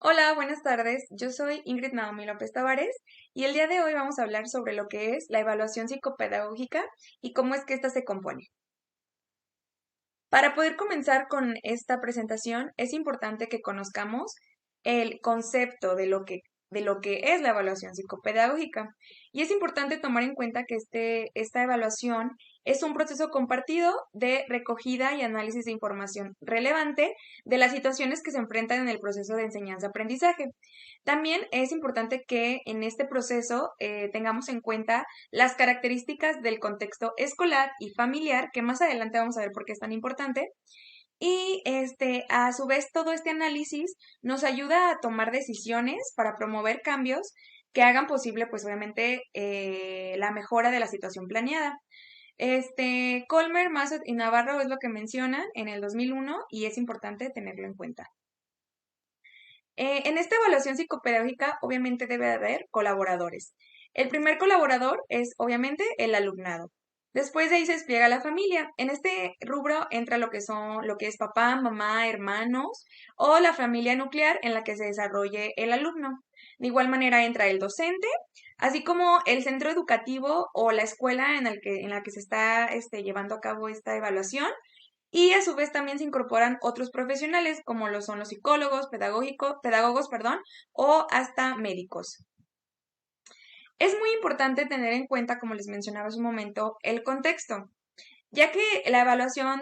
Hola, buenas tardes. Yo soy Ingrid Naomi López Tavares y el día de hoy vamos a hablar sobre lo que es la evaluación psicopedagógica y cómo es que ésta se compone. Para poder comenzar con esta presentación, es importante que conozcamos el concepto de lo que es la evaluación psicopedagógica. Y es importante tomar en cuenta que esta evaluación es un proceso compartido de recogida y análisis de información relevante de las situaciones que se enfrentan en el proceso de enseñanza-aprendizaje. También es importante que en este proceso tengamos en cuenta las características del contexto escolar y familiar, que más adelante vamos a ver por qué es tan importante. Y a su vez, todo este análisis nos ayuda a tomar decisiones para promover cambios que hagan posible, pues obviamente, la mejora de la situación planeada. Colmer, Massot y Navarro es lo que mencionan en el 2001 y es importante tenerlo en cuenta. En esta evaluación psicopedagógica, obviamente debe haber colaboradores. El primer colaborador es, obviamente, el alumnado. Después de ahí se despliega la familia. En este rubro entra lo que es papá, mamá, hermanos o la familia nuclear en la que se desarrolle el alumno. De igual manera entra el docente, así como el centro educativo o la escuela en la que se está llevando a cabo esta evaluación y a su vez también se incorporan otros profesionales como lo son los psicólogos, pedagogos, perdón, o hasta médicos. Es muy importante tener en cuenta, como les mencionaba hace un momento, el contexto, ya que la evaluación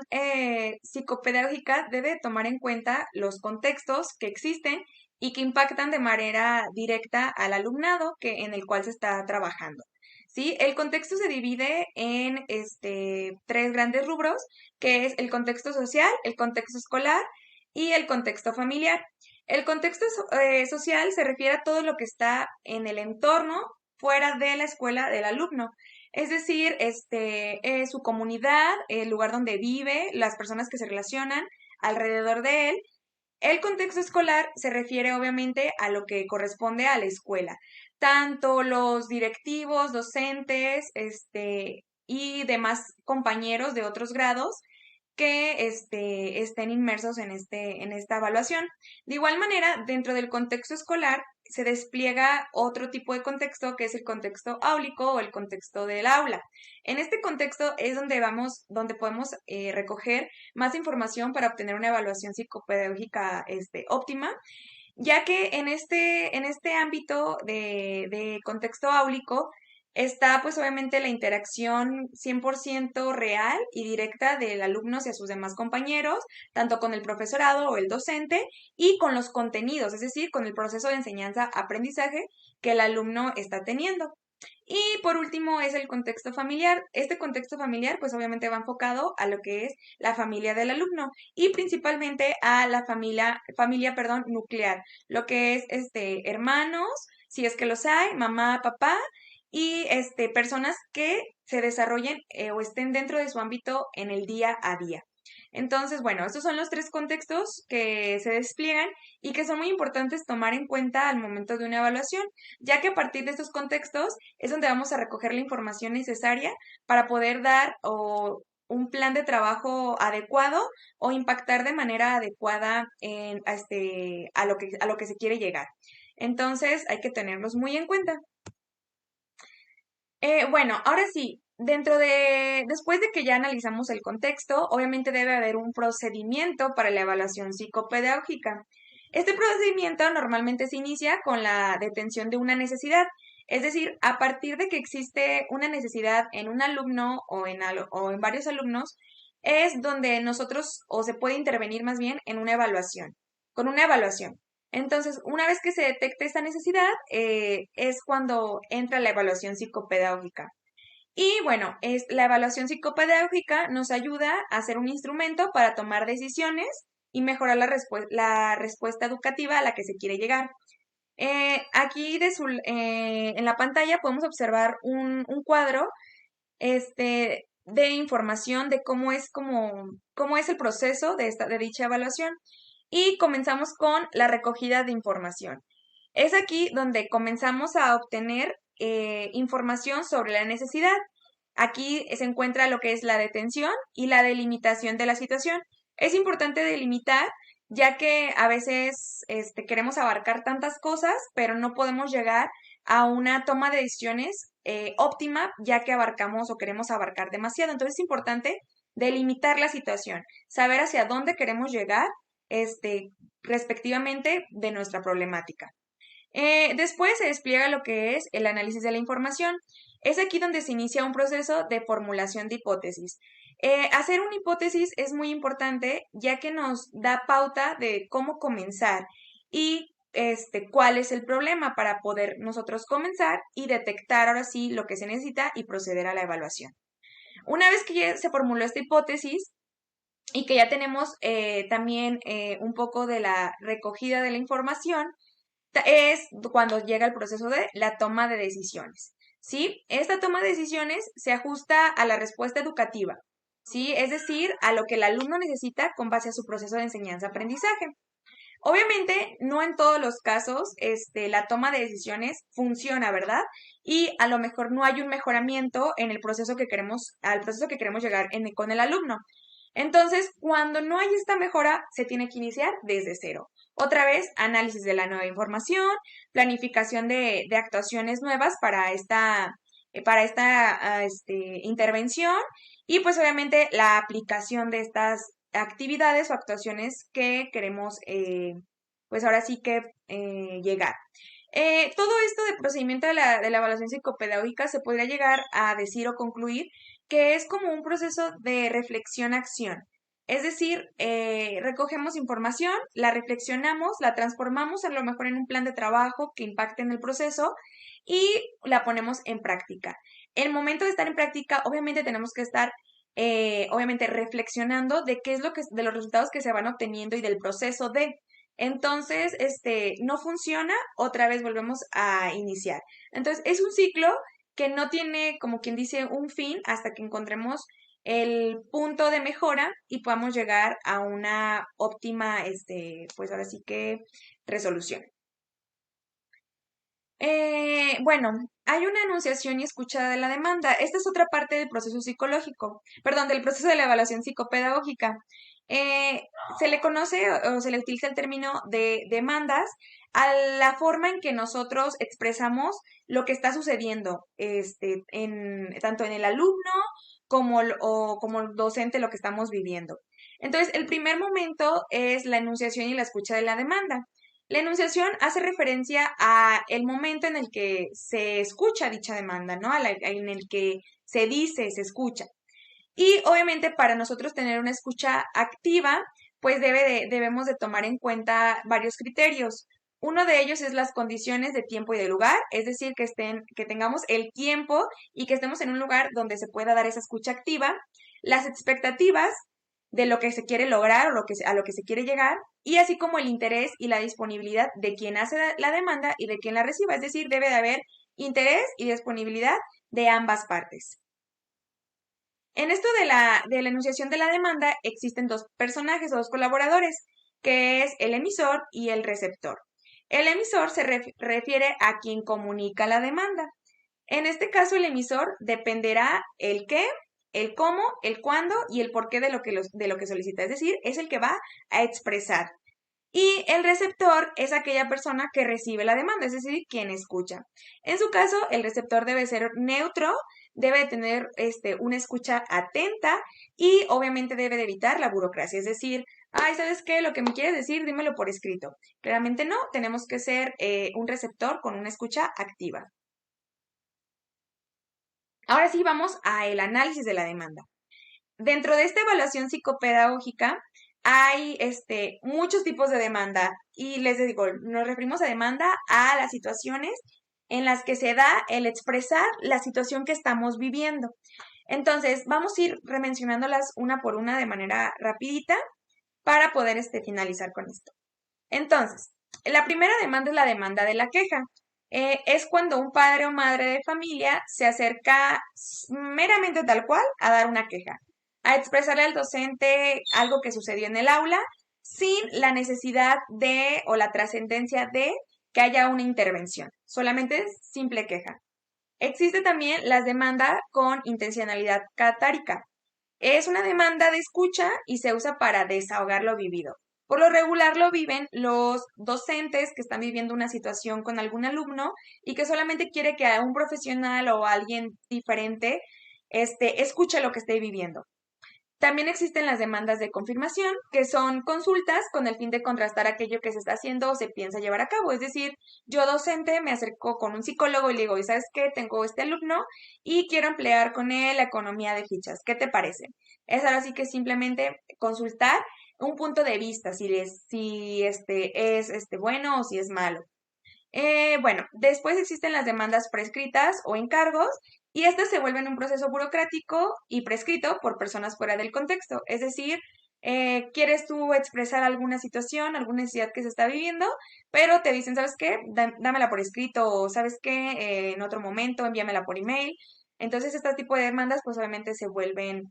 psicopedagógica debe tomar en cuenta los contextos que existen y que impactan de manera directa al alumnado en el cual se está trabajando. ¿Sí? El contexto se divide en tres grandes rubros, que es el contexto social, el contexto escolar y el contexto familiar. El contexto social se refiere a todo lo que está en el entorno fuera de la escuela del alumno. Es decir, su comunidad, el lugar donde vive, las personas que se relacionan alrededor de él. El contexto escolar se refiere obviamente a lo que corresponde a la escuela. Tanto los directivos, docentes, y demás compañeros de otros grados que estén inmersos en esta evaluación. De igual manera, dentro del contexto escolar se despliega otro tipo de contexto que es el contexto áulico o el contexto del aula. En este contexto es donde podemos recoger más información para obtener una evaluación psicopedagógica óptima, ya que en este ámbito de contexto áulico está pues obviamente la interacción 100% real y directa del alumno hacia sus demás compañeros, tanto con el profesorado o el docente y con los contenidos, es decir, con el proceso de enseñanza-aprendizaje que el alumno está teniendo. Y por último es el contexto familiar. Este contexto familiar pues obviamente va enfocado a lo que es la familia del alumno y principalmente a la familia, nuclear, lo que es hermanos, si es que los hay, mamá, papá y personas que se desarrollen o estén dentro de su ámbito en el día a día. Entonces, bueno, estos son los tres contextos que se despliegan y que son muy importantes tomar en cuenta al momento de una evaluación, ya que a partir de estos contextos es donde vamos a recoger la información necesaria para poder dar un plan de trabajo adecuado o impactar de manera adecuada a lo que se quiere llegar. Entonces, hay que tenerlos muy en cuenta. Bueno, ahora sí, después de que ya analizamos el contexto, obviamente debe haber un procedimiento para la evaluación psicopedagógica. Este procedimiento normalmente se inicia con la detención de una necesidad, es decir, a partir de que existe una necesidad en un alumno o en varios alumnos, es donde nosotros, o se puede intervenir más bien en una evaluación, con una evaluación. Entonces, una vez que se detecte esta necesidad, es cuando entra la evaluación psicopedagógica. Y bueno, la evaluación psicopedagógica nos ayuda a ser un instrumento para tomar decisiones y mejorar la respuesta educativa a la que se quiere llegar. Aquí en la pantalla podemos observar un cuadro de información de cómo es el proceso de dicha evaluación. Y comenzamos con la recogida de información. Es aquí donde comenzamos a obtener información sobre la necesidad. Aquí se encuentra lo que es la detención y la delimitación de la situación. Es importante delimitar ya que a veces queremos abarcar tantas cosas, pero no podemos llegar a una toma de decisiones óptima, ya que abarcamos o queremos abarcar demasiado. Entonces es importante delimitar la situación, saber hacia dónde queremos llegar, este, respectivamente de nuestra problemática. Después se despliega lo que es el análisis de la información. Es aquí donde se inicia un proceso de formulación de hipótesis. Hacer una hipótesis es muy importante ya que nos da pauta de cómo comenzar y cuál es el problema para poder nosotros comenzar y detectar ahora sí lo que se necesita y proceder a la evaluación. Una vez que ya se formuló esta hipótesis, y que ya tenemos también un poco de la recogida de la información, es cuando llega el proceso de la toma de decisiones, ¿sí? Esta toma de decisiones se ajusta a la respuesta educativa, ¿sí? Es decir, a lo que el alumno necesita con base a su proceso de enseñanza-aprendizaje. Obviamente, no en todos los casos, la toma de decisiones funciona, ¿verdad? Y a lo mejor no hay un mejoramiento en el proceso que queremos, al proceso que queremos llegar con el alumno. Entonces, cuando no hay esta mejora, se tiene que iniciar desde cero. Otra vez, análisis de la nueva información, planificación de actuaciones nuevas para esta intervención y pues obviamente la aplicación de estas actividades o actuaciones que queremos pues ahora sí que llegar. Todo esto de procedimiento de la evaluación psicopedagógica se podría llegar a decir o concluir que es como un proceso de reflexión-acción. Es decir, recogemos información, la reflexionamos, la transformamos a lo mejor en un plan de trabajo que impacte en el proceso y la ponemos en práctica. El momento de estar en práctica, obviamente tenemos que estar obviamente reflexionando de qué es lo que, de los resultados que se van obteniendo y del proceso de. Entonces, no funciona, otra vez volvemos a iniciar. Entonces, es un ciclo que no tiene, como quien dice, un fin hasta que encontremos el punto de mejora y podamos llegar a una óptima, pues ahora sí que resolución. Bueno, hay una enunciación y escucha de la demanda. Esta es otra parte del proceso psicológico, perdón, del proceso de la evaluación psicopedagógica. Eh, Se le conoce o se le utiliza el término de demandas a la forma en que nosotros expresamos lo que está sucediendo, tanto en el alumno como el docente, lo que estamos viviendo. Entonces, el primer momento es la enunciación y la escucha de la demanda. La enunciación hace referencia a el momento en el que se escucha dicha demanda, ¿no? En el que se dice, se escucha. Y obviamente para nosotros tener una escucha activa, pues debemos de tomar en cuenta varios criterios. Uno de ellos es las condiciones de tiempo y de lugar, es decir, que tengamos el tiempo y que estemos en un lugar donde se pueda dar esa escucha activa. Las expectativas de lo que se quiere lograr o a lo que se quiere llegar, y así como el interés y la disponibilidad de quien hace la demanda y de quien la reciba. Es decir, debe de haber interés y disponibilidad de ambas partes. En esto de la enunciación de la demanda existen dos personajes o dos colaboradores, que es el emisor y el receptor. El emisor se refiere a quien comunica la demanda. En este caso, el emisor dependerá el qué, el cómo, el cuándo y el porqué de lo que solicita. Es decir, es el que va a expresar. Y el receptor es aquella persona que recibe la demanda, es decir, quien escucha. En su caso, el receptor debe ser neutro, debe tener una escucha atenta y obviamente debe de evitar la burocracia, es decir, ay, ¿sabes qué? Lo que me quieres decir, dímelo por escrito. Claramente no, tenemos que ser un receptor con una escucha activa. Ahora sí vamos a el análisis de la demanda. Dentro de esta evaluación psicopedagógica hay muchos tipos de demanda y les digo, nos referimos a demanda a las situaciones en las que se da el expresar la situación que estamos viviendo. Entonces, vamos a ir remencionándolas una por una de manera rapidita para poder finalizar con esto. Entonces, la primera demanda es la demanda de la queja. Es cuando un padre o madre de familia se acerca meramente tal cual a dar una queja, a expresarle al docente algo que sucedió en el aula sin la necesidad de o la trascendencia de que haya una intervención, solamente es simple queja. Existe también la demanda con intencionalidad catárica. Es una demanda de escucha y se usa para desahogar lo vivido. Por lo regular lo viven los docentes que están viviendo una situación con algún alumno y que solamente quiere que a un profesional o a alguien diferente escuche lo que esté viviendo. También existen las demandas de confirmación, que son consultas con el fin de contrastar aquello que se está haciendo o se piensa llevar a cabo. Es decir, yo docente me acerco con un psicólogo y le digo, ¿y sabes qué? Tengo este alumno y quiero emplear con él la economía de fichas. ¿Qué te parece? Es ahora sí que simplemente consultar un punto de vista, si es bueno o si es malo. Bueno, después existen las demandas prescritas o encargos y estas se vuelven un proceso burocrático y prescrito por personas fuera del contexto. Es decir, quieres tú expresar alguna situación, alguna necesidad que se está viviendo, pero te dicen, ¿sabes qué? Dámela por escrito o ¿sabes qué? En otro momento, envíamela por email. Entonces, este tipo de demandas, pues obviamente se vuelven,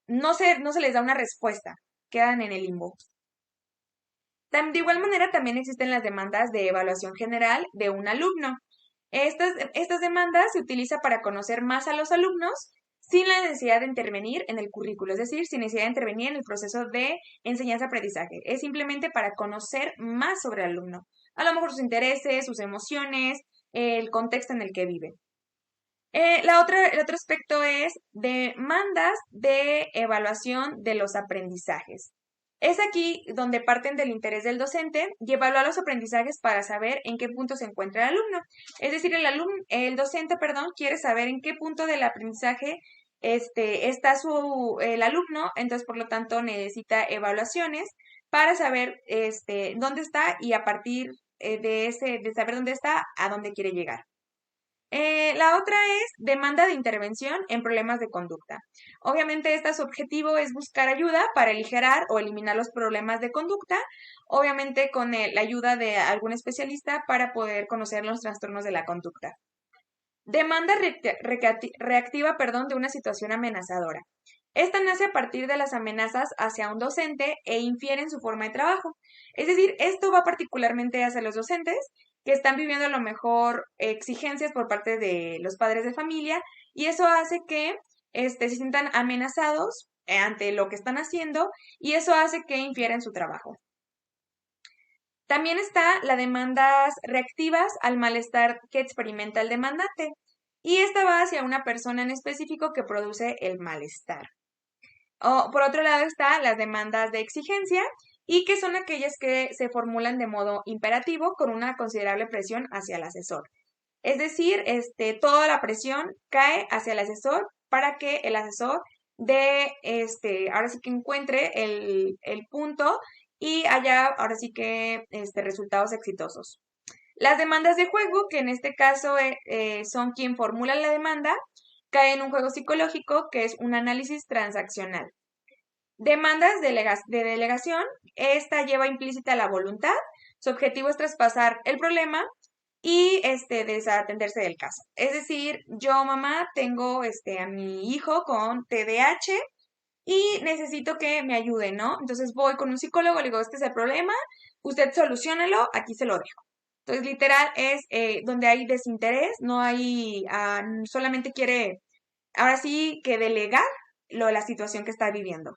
no se les da una respuesta, quedan en el limbo. De igual manera, también existen las demandas de evaluación general de un alumno. Estas demandas se utilizan para conocer más a los alumnos sin la necesidad de intervenir en el currículo, es decir, sin necesidad de intervenir en el proceso de enseñanza-aprendizaje. Es simplemente para conocer más sobre el alumno, a lo mejor sus intereses, sus emociones, el contexto en el que vive. El otro aspecto es demandas de evaluación de los aprendizajes. Es aquí donde parten del interés del docente y evaluar los aprendizajes para saber en qué punto se encuentra el alumno. Es decir, el docente, perdón, quiere saber en qué punto del aprendizaje está el alumno, entonces por lo tanto necesita evaluaciones para saber dónde está y a partir de saber dónde está, a dónde quiere llegar. La otra es demanda de intervención en problemas de conducta. Obviamente, su objetivo es buscar ayuda para aligerar o eliminar los problemas de conducta, obviamente con la ayuda de algún especialista para poder conocer los trastornos de la conducta. Demanda reactiva, perdón, de una situación amenazadora. Esta nace a partir de las amenazas hacia un docente e infiere en su forma de trabajo. Es decir, esto va particularmente hacia los docentes que están viviendo a lo mejor exigencias por parte de los padres de familia y eso hace que se sientan amenazados ante lo que están haciendo y eso hace que infiera en su trabajo. También está las demandas reactivas al malestar que experimenta el demandante y esta va hacia una persona en específico que produce el malestar. Por otro lado está las demandas de exigencia y que son aquellas que se formulan de modo imperativo con una considerable presión hacia el asesor. Es decir, toda la presión cae hacia el asesor para que el asesor ahora sí que encuentre el punto y haya ahora sí que resultados exitosos. Las demandas de juego, que en este caso son quien formula la demanda, caen en un juego psicológico que es un análisis transaccional. Demandas de delegación, esta lleva implícita la voluntad, su objetivo es traspasar el problema y desatenderse del caso. Es decir, yo mamá tengo a mi hijo con TDAH y necesito que me ayude, ¿no? Entonces voy con un psicólogo, le digo, este es el problema, usted solucionalo, aquí se lo dejo. Entonces, literal es donde hay desinterés, no hay, solamente quiere, ahora sí que delegar la situación que está viviendo.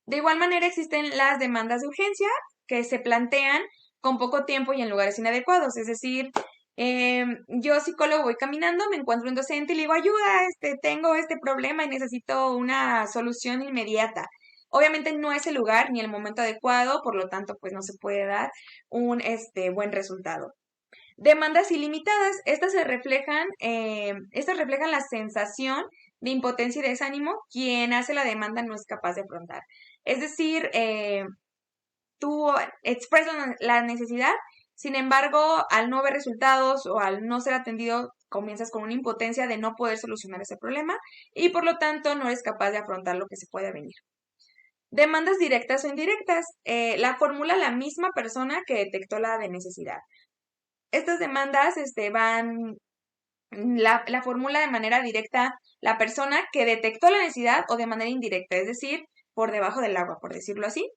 De igual manera existen las demandas de urgencia que se plantean con poco tiempo y en lugares inadecuados. Es decir, yo psicólogo voy caminando, me encuentro un docente y le digo, ayuda, tengo este problema y necesito una solución inmediata. Obviamente no es el lugar ni el momento adecuado, por lo tanto, pues no se puede dar un buen resultado. Demandas ilimitadas, estas reflejan la sensación de impotencia y desánimo. Quien hace la demanda no es capaz de afrontar. Es decir, tú expresas la necesidad, sin embargo, al no ver resultados o al no ser atendido, comienzas con una impotencia de no poder solucionar ese problema y por lo tanto no eres capaz de afrontar lo que se puede venir. Demandas directas o indirectas, la formula la misma persona que detectó la de necesidad. Estas demandas la formula de manera directa la persona que detectó la necesidad o de manera indirecta, es decir, por debajo del agua, por decirlo así.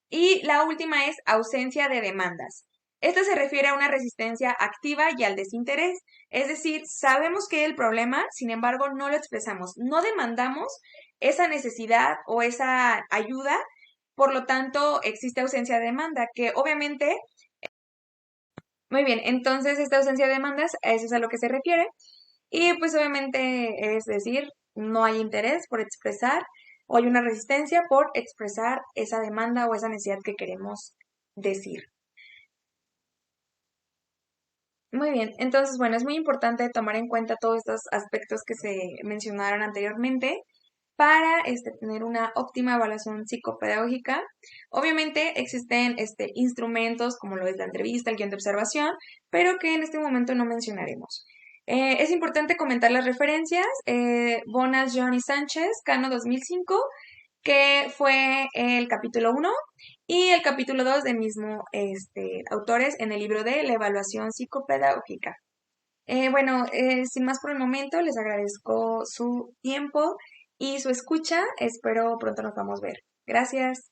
Y la última es ausencia de demandas. Esto se refiere a una resistencia activa y al desinterés, es decir, sabemos que hay el problema, sin embargo, no lo expresamos, no demandamos esa necesidad o esa ayuda Por lo tanto, existe ausencia de demanda, que obviamente, muy bien, entonces esta ausencia de demandas, a eso es a lo que se refiere. Y pues obviamente es decir, no hay interés por expresar o hay una resistencia por expresar esa demanda o esa necesidad que queremos decir. Muy bien, entonces bueno, es muy importante tomar en cuenta todos estos aspectos que se mencionaron anteriormente para tener una óptima evaluación psicopedagógica. Obviamente existen instrumentos como lo es la entrevista, el guión de observación, pero que en este momento no mencionaremos. Es importante comentar las referencias. Bonas, John y Sánchez, Cano 2005, que fue el capítulo 1 y el capítulo 2 de mismo autores en el libro de la evaluación psicopedagógica. Bueno, sin más por el momento, les agradezco su tiempo y su escucha. Espero pronto nos vamos a ver. Gracias.